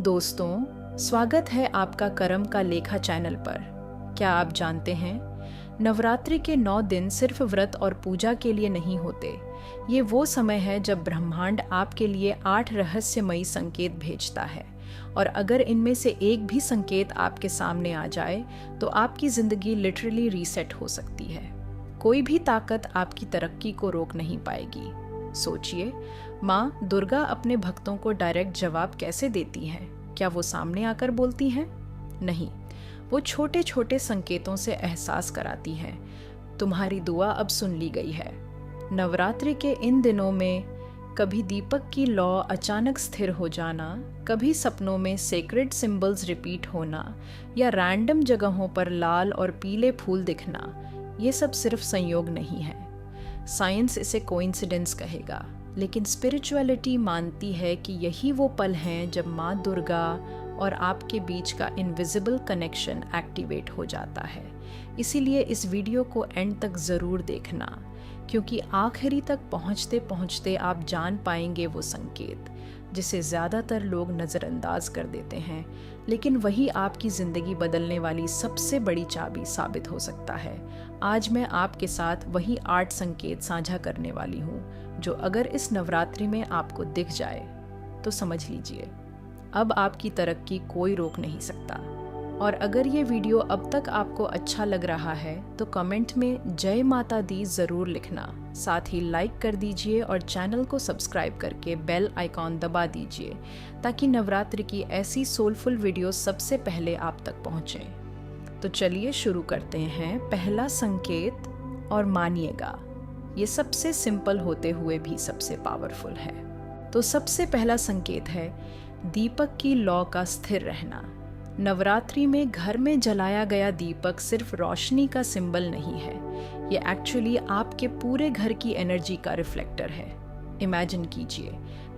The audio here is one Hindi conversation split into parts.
दोस्तों, स्वागत है आपका कर्म का लेखा चैनल पर। क्या आप जानते हैं, नवरात्रि के 9 दिन सिर्फ व्रत और पूजा के लिए नहीं होते। ये वो समय है जब ब्रह्मांड आपके लिए 8 रहस्यमयी संकेत भेजता है, और अगर इनमें से एक भी संकेत आपके सामने आ जाए तो आपकी जिंदगी लिटरली रीसेट हो सकती है। कोई भी ताकत आपकी तरक्की को रोक नहीं पाएगी। सोचिए, माँ दुर्गा अपने भक्तों को डायरेक्ट जवाब कैसे देती हैं? क्या वो सामने आकर बोलती हैं? नहीं, वो छोटे छोटे संकेतों से एहसास कराती हैं। तुम्हारी दुआ अब सुन ली गई है। नवरात्रि के इन दिनों में कभी दीपक की लौ अचानक स्थिर हो जाना, कभी सपनों में सेक्रेड सिंबल्स रिपीट होना, या रैंडम जगहों पर लाल और पीले फूल दिखना, ये सब सिर्फ संयोग नहीं है। साइंस इसे कोइंसिडेंस कहेगा, लेकिन स्पिरिचुअलिटी मानती है कि यही वो पल हैं जब माँ दुर्गा और आपके बीच का इनविजिबल कनेक्शन एक्टिवेट हो जाता है। इसीलिए इस वीडियो को एंड तक ज़रूर देखना, क्योंकि आखिरी तक पहुँचते पहुँचते आप जान पाएंगे वो संकेत जिसे ज़्यादातर लोग नज़रअंदाज कर देते हैं, लेकिन वही आपकी ज़िंदगी बदलने वाली सबसे बड़ी चाबी साबित हो सकता है। आज मैं आपके साथ वही 8 संकेत साझा करने वाली हूँ, जो अगर इस नवरात्रि में आपको दिख जाए तो समझ लीजिए, अब आपकी तरक्की कोई रोक नहीं सकता। और अगर ये वीडियो अब तक आपको अच्छा लग रहा है तो कमेंट में जय माता दी ज़रूर लिखना। साथ ही लाइक कर दीजिए और चैनल को सब्सक्राइब करके बेल आइकॉन दबा दीजिए, ताकि नवरात्रि की ऐसी सोलफुल वीडियो सबसे पहले आप तक पहुँचे। तो चलिए शुरू करते हैं। पहला संकेत, और मानिएगा ये सबसे सिंपल होते हुए भी सबसे पावरफुल है। तो सबसे पहला संकेत है दीपक की लौ का स्थिर रहना। नवरात्रि में घर में जलाया गया दीपक सिर्फ रोशनी का सिंबल नहीं है, ये एक्चुअली आपके पूरे घर की एनर्जी का रिफ्लेक्टर है। इमेजिन कीजिए,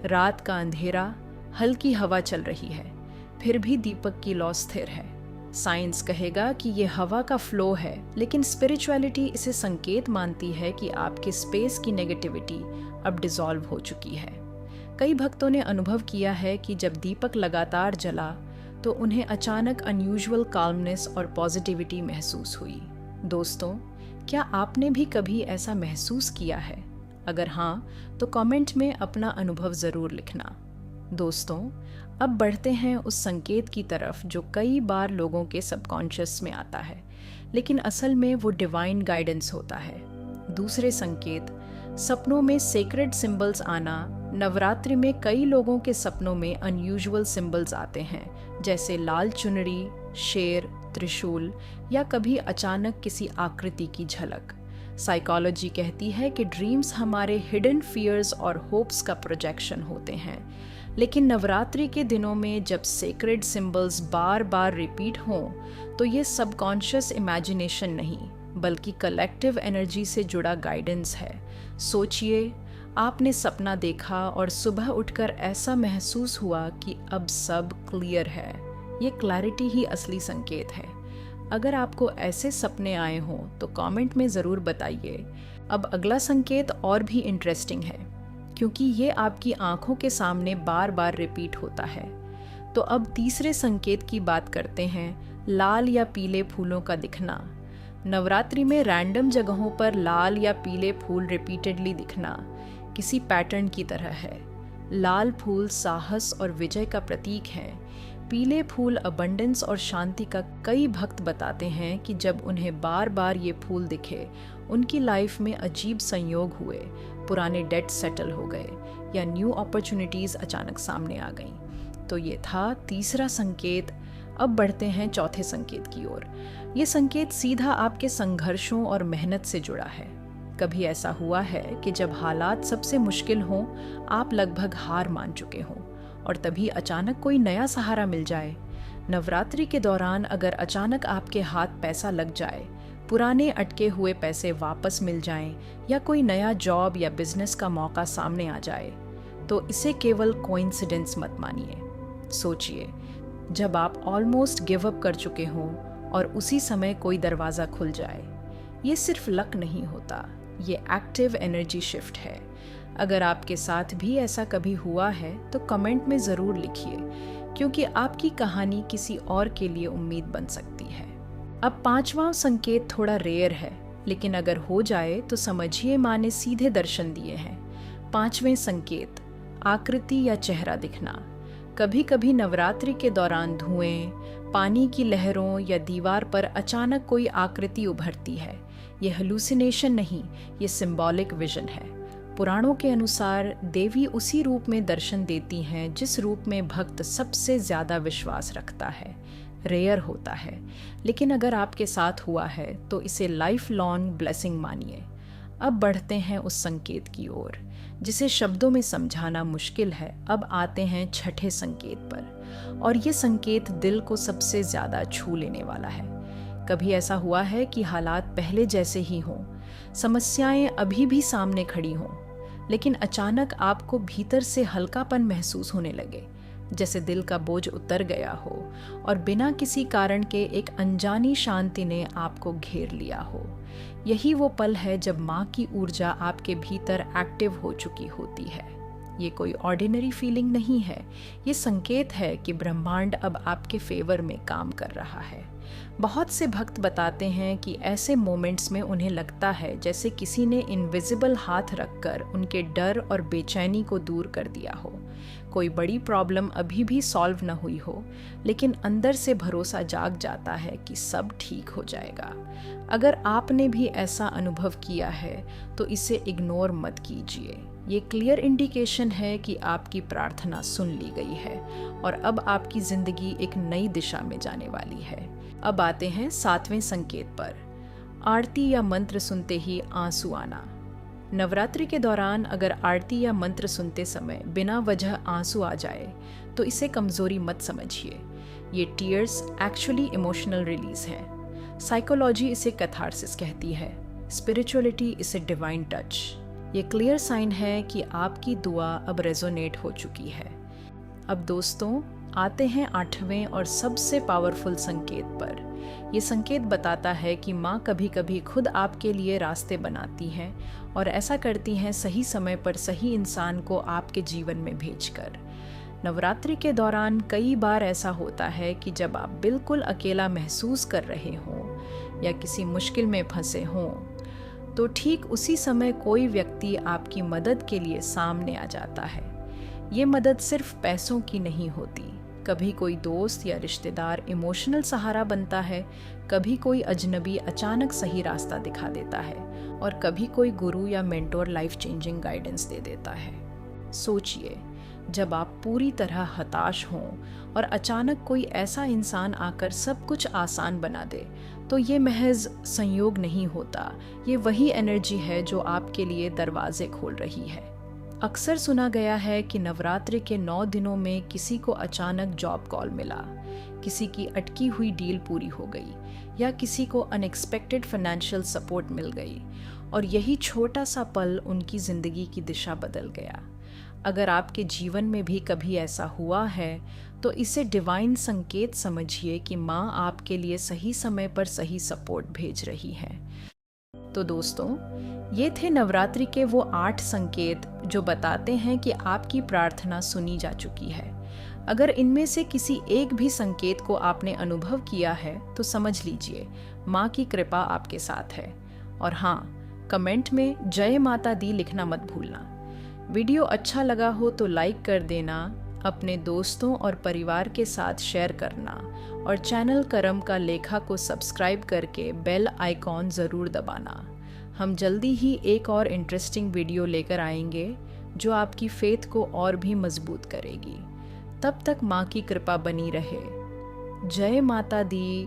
रात का अंधेरा, हल्की हवा चल रही है, फिर भी दीपक की लौ स्थिर है। साइंस कहेगा कि ये हवा का फ्लो है, लेकिन स्पिरिचुअलिटी इसे संकेत मानती है कि आपके स्पेस की नेगेटिविटी अब डिसॉल्व हो चुकी है। कई भक्तों ने अनुभव किया है कि जब दीपक लगातार जला तो उन्हें अचानक अनयूजुअल काल्मनेस और पॉजिटिविटी महसूस हुई। दोस्तों, क्या आपने भी कभी ऐसा महसूस किया है? अगर हाँ, तो कमेंट में अपना अनुभव ज़रूर लिखना। दोस्तों, अब बढ़ते हैं उस संकेत की तरफ जो कई बार लोगों के सबकॉन्शियस में आता है, लेकिन असल में वो डिवाइन गाइडेंस होता है। दूसरे संकेत, सपनों में सेक्रेड सिंबल्स आना। नवरात्रि में कई लोगों के सपनों में अनयूजुअल सिंबल्स आते हैं, जैसे लाल चुनरी, शेर, त्रिशूल, या कभी अचानक किसी आकृति की झलक। साइकोलॉजी कहती है कि ड्रीम्स हमारे हिडन फियर्स और होप्स का प्रोजेक्शन होते हैं, लेकिन नवरात्रि के दिनों में जब सेक्रेड सिंबल्स बार बार रिपीट हों तो ये सबकॉन्शियस इमेजिनेशन नहीं, बल्कि कलेक्टिव एनर्जी से जुड़ा गाइडेंस है। सोचिए, आपने सपना देखा और सुबह उठकर ऐसा महसूस हुआ कि अब सब क्लियर है। ये क्लैरिटी ही असली संकेत है। अगर आपको ऐसे सपने आए हों तो कमेंट में ज़रूर बताइए। अब अगला संकेत और भी इंटरेस्टिंग है, क्योंकि ये आपकी आंखों के सामने बार बार रिपीट होता है। तो अब तीसरे संकेत की बात करते हैं, लाल या पीले फूलों का दिखना। नवरात्रि में रैंडम जगहों पर लाल या पीले फूल रिपीटेडली दिखना किसी पैटर्न की तरह है। लाल फूल साहस और विजय का प्रतीक है। पीले फूल अबंडेंस और शांति का। कई भक्त बताते हैं कि जब उन्हें बार बार ये फूल दिखे, उनकी लाइफ में अजीब संयोग हुए, पुराने डेट सेटल हो गए, या न्यू अपॉर्चुनिटीज़ अचानक सामने आ गईं। तो ये था तीसरा संकेत। अब बढ़ते हैं चौथे संकेत की ओर। ये संकेत सीधा आपके संघर्षों और मेहनत से जुड़ा है। कभी ऐसा हुआ है कि जब हालात सबसे मुश्किल हों, आप लगभग हार मान चुके हों, और तभी अचानक कोई नया सहारा मिल जाए। नवरात्रि के दौरान अगर अचानक आपके हाथ पैसा लग जाए, पुराने अटके हुए पैसे वापस मिल जाएं, या कोई नया जॉब या बिजनेस का मौका सामने आ जाए, तो इसे केवल कोइंसिडेंस मत मानिए। सोचिए, जब आप ऑलमोस्ट गिव अप कर चुके हों और उसी समय कोई दरवाज़ा खुल जाए, ये सिर्फ लक नहीं होता, ये एक्टिव एनर्जी शिफ्ट है। अगर आपके साथ भी ऐसा कभी हुआ है तो कमेंट में ज़रूर लिखिए, क्योंकि आपकी कहानी किसी और के लिए उम्मीद बन सकती है। अब 5वां संकेत थोड़ा रेयर है, लेकिन अगर हो जाए तो समझिए माँ ने सीधे दर्शन दिए हैं। 5वें संकेत, आकृति या चेहरा दिखना। कभी कभी नवरात्रि के दौरान धुएं, पानी की लहरों या दीवार पर अचानक कोई आकृति उभरती है। ये हेलुसिनेशन नहीं, ये सिंबॉलिक विजन है। पुराणों के अनुसार देवी उसी रूप में दर्शन देती हैं जिस रूप में भक्त सबसे ज्यादा विश्वास रखता है। रेयर होता है, लेकिन अगर आपके साथ हुआ है तो इसे लाइफ लॉन्ग ब्लेसिंग मानिए। अब बढ़ते हैं उस संकेत की ओर जिसे शब्दों में समझाना मुश्किल है। अब आते हैं छठे संकेत पर, और ये संकेत दिल को सबसे ज्यादा छू लेने वाला है। कभी ऐसा हुआ है कि हालात पहले जैसे ही हों, समस्याएं अभी भी सामने खड़ी हों, लेकिन अचानक आपको भीतर से हल्कापन महसूस होने लगे, जैसे दिल का बोझ उतर गया हो और बिना किसी कारण के एक अनजानी शांति ने आपको घेर लिया हो। यही वो पल है जब माँ की ऊर्जा आपके भीतर एक्टिव हो चुकी होती है। ये कोई ऑर्डिनरी फीलिंग नहीं है, ये संकेत है कि ब्रह्मांड अब आपके फेवर में काम कर रहा है। बहुत से भक्त बताते हैं कि ऐसे मोमेंट्स में उन्हें लगता है जैसे किसी ने इनविजिबल हाथ रखकर उनके डर और बेचैनी को दूर कर दिया हो। कोई बड़ी प्रॉब्लम अभी भी सॉल्व न हुई हो, लेकिन अंदर से भरोसा जाग जाता है कि सब ठीक हो जाएगा। अगर आपने भी ऐसा अनुभव किया है तो इसे इग्नोर मत कीजिए। ये क्लियर इंडिकेशन है कि आपकी प्रार्थना सुन ली गई है और अब आपकी जिंदगी एक नई दिशा में जाने वाली है। अब आते हैं 7वें संकेत पर, आरती या मंत्र सुनते ही आंसू आना। नवरात्रि के दौरान अगर आरती या मंत्र सुनते समय बिना वजह आंसू आ जाए तो इसे कमजोरी मत समझिए। ये टीयर्स एक्चुअली इमोशनल रिलीज है। साइकोलॉजी इसे कैथार्सिस कहती है, स्पिरिचुअलिटी इसे डिवाइन टच। ये क्लियर साइन है कि आपकी दुआ अब रेजोनेट हो चुकी है। अब दोस्तों आते हैं 8वें और सबसे पावरफुल संकेत पर। ये संकेत बताता है कि माँ कभी कभी खुद आपके लिए रास्ते बनाती हैं और ऐसा करती हैं सही समय पर सही इंसान को आपके जीवन में भेजकर। नवरात्रि के दौरान कई बार ऐसा होता है कि जब आप बिल्कुल अकेला महसूस कर रहे हों या किसी मुश्किल में फंसे हों, तो ठीक उसी समय कोई व्यक्ति आपकी मदद के लिए सामने आ जाता है। ये मदद सिर्फ पैसों की नहीं होती। कभी कोई दोस्त या रिश्तेदार इमोशनल सहारा बनता है, कभी कोई अजनबी अचानक सही रास्ता दिखा देता है और कभी कोई गुरु या मेंटोर लाइफ चेंजिंग गाइडेंस दे देता है। सोचिए, जब आप पूरी तरह हताश हों और अचानक कोई ऐसा इंसान आकर सब कुछ आसान बना दे, तो ये महज संयोग नहीं होता, ये वही एनर्जी है जो आपके लिए दरवाजे खोल रही है। अक्सर सुना गया है कि नवरात्रि के 9 दिनों में किसी को अचानक जॉब कॉल मिला, किसी की अटकी हुई डील पूरी हो गई या किसी को अनएक्सपेक्टेड फाइनेंशियल सपोर्ट मिल गई और यही छोटा सा पल उनकी जिंदगी की दिशा बदल गया। अगर आपके जीवन में भी कभी ऐसा हुआ है तो इसे डिवाइन संकेत समझिए कि माँ आपके लिए सही समय पर सही सपोर्ट भेज रही है। तो दोस्तों, ये थे नवरात्रि के वो 8 संकेत जो बताते हैं कि आपकी प्रार्थना सुनी जा चुकी है। अगर इनमें से किसी एक भी संकेत को आपने अनुभव किया है तो समझ लीजिए माँ की कृपा आपके साथ है। और हाँ, कमेंट में जय माता दी लिखना मत भूलना। वीडियो अच्छा लगा हो तो लाइक कर देना, अपने दोस्तों और परिवार के साथ शेयर करना और चैनल करम का लेखा को सब्सक्राइब करके बेल आइकॉन ज़रूर दबाना। हम जल्दी ही एक और इंटरेस्टिंग वीडियो लेकर आएंगे जो आपकी फेथ को और भी मजबूत करेगी। तब तक माँ की कृपा बनी रहे। जय माता दी।